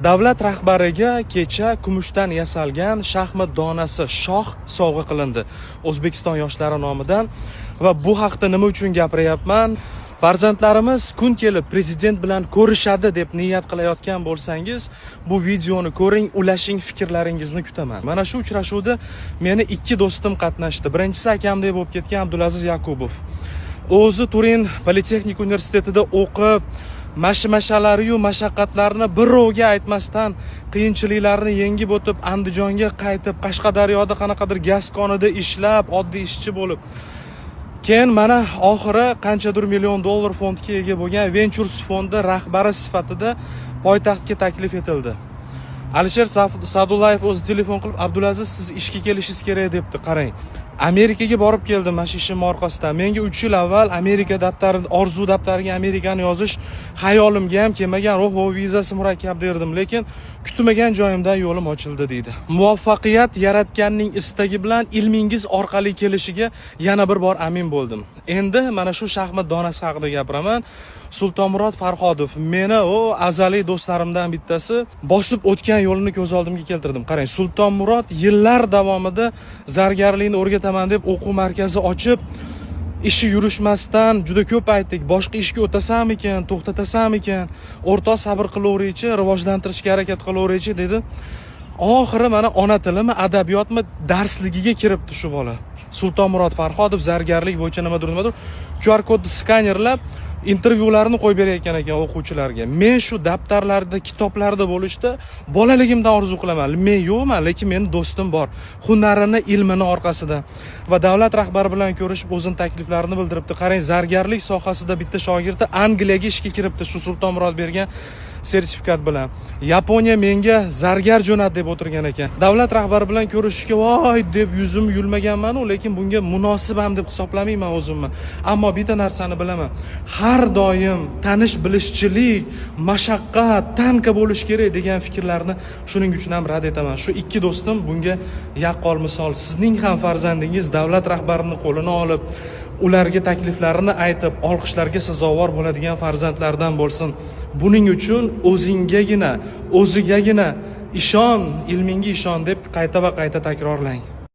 Davlat rahbariga kecha kumushdan yasalgan shaxmat donasi shoh sovg'a qilindi O'zbekiston yoshlari nomidan va bu haqda nima uchun gapiryapman? Farzandlarimiz kun kelib prezident bilan ko'rishadi deb niyat qilayotgan bo'lsangiz, bu videoni ko'ring, ulashing, fikrlaringizni kutaman. Mana shu uchrashuvda meni ikki do'stim qatnashdi. Birinchisi akamdek bo'lib ketgan Abdulaziz Yakubov. O'zi Turin Politexnik universitetida o'qib, mashalari-yu mashaqqatlarni birovga aytmasdan qiyinchiliklarni yengib o'tib Andijonga qaytib, Qashqadaryoda qanaqadir gaz konida ishlab, oddiy ishchi bo'lib, keyin mana oxiri qanchadir million dollar fondga ega bo'lgan Ventures fondi rahbari sifatida poytaxtga taklif etildi. Alisher Sa'dullayev o'zi telefon qilib, Abdulaziz, siz ishga kelishingiz kerak debdi. Qarang, Amerikaga borib keldim mana shu ishim orqasidan. Menga 3 yil avval Amerika daftari, orzu daftariga Amerikani yozish xayolimga ham kelmagan, ruh vizasi murakkab derdim, lekin kutmagan joyimdan yo'lim ochildi deydi. Muvaffaqiyat yaratganning istagi bilan ilmingiz orqali kelishiga yana bir bor amin bo'ldim. Endi mana shu shaxmat donasi haqida gapiraman. Sultonmurod Farhodov meni azaliy do'stlarimdan bittasi, bosib o'tgan yo'lini ko'z oldimga keltirdim. Qarang, Sultonmurod yillar davomida zargarlikni o'rgataman deb o'quv markazi ochib, ishi yurishmasdan juda ko'p aytdik. Boshqa ishga o'tasammikan, to'xtatasammikan, o'rtoq sabr qilaveraychi, rivojlantirishga harakat qilaveraychi dedi. Oxiri mana ona tilimi, adabiyotmi darsligiga kiribdi shu bola. Sultonmurod Farhodov zargarlik bo'yicha nimadir QR kodni skanerlab intervyularni qo'yib berayotgan ekan o'quvchilarga. Men shu daftarlarda, kitoblarda bo'lishda bolaligimdan orzu qilaman. Men yo'qman, lekin meni do'stim bor. Hunarini, ilmini orqasida. Va davlat rahbari bilan ko'rishib o'zining takliflarini bildiribdi. Qarang, zargarlik sohasida bitta shogirdi Angliyaga ishga kiribdi shu Sultonmurod bergan sertifikat bilan. Yaponiya menga zargar jo'nat deb o'tirgan ekan. Davlat rahbari bilan ko'rishishga voy deb yuzim yulmaganman-u, lekin bunga munosib ham deb hisoblamayman o'zimni. Ammo bitta narsani bilaman. Har doim tanish-bilishchilik, mashaqqat, tanka bo'lish kerak degan fikrlarni shuning uchun ham rad etaman. Shu ikki do'stim bunga yaqqol misol. Sizning ham farzandingiz davlat rahbarining qo'lini olib, ularga takliflarini aytib, olqishlarga sazovor bo'ladigan farzandlardan bo'lsin. Buning uchun o'zingagina, o'zigagina ishon, ilmingga ishon deb qayta va qayta takrorlang.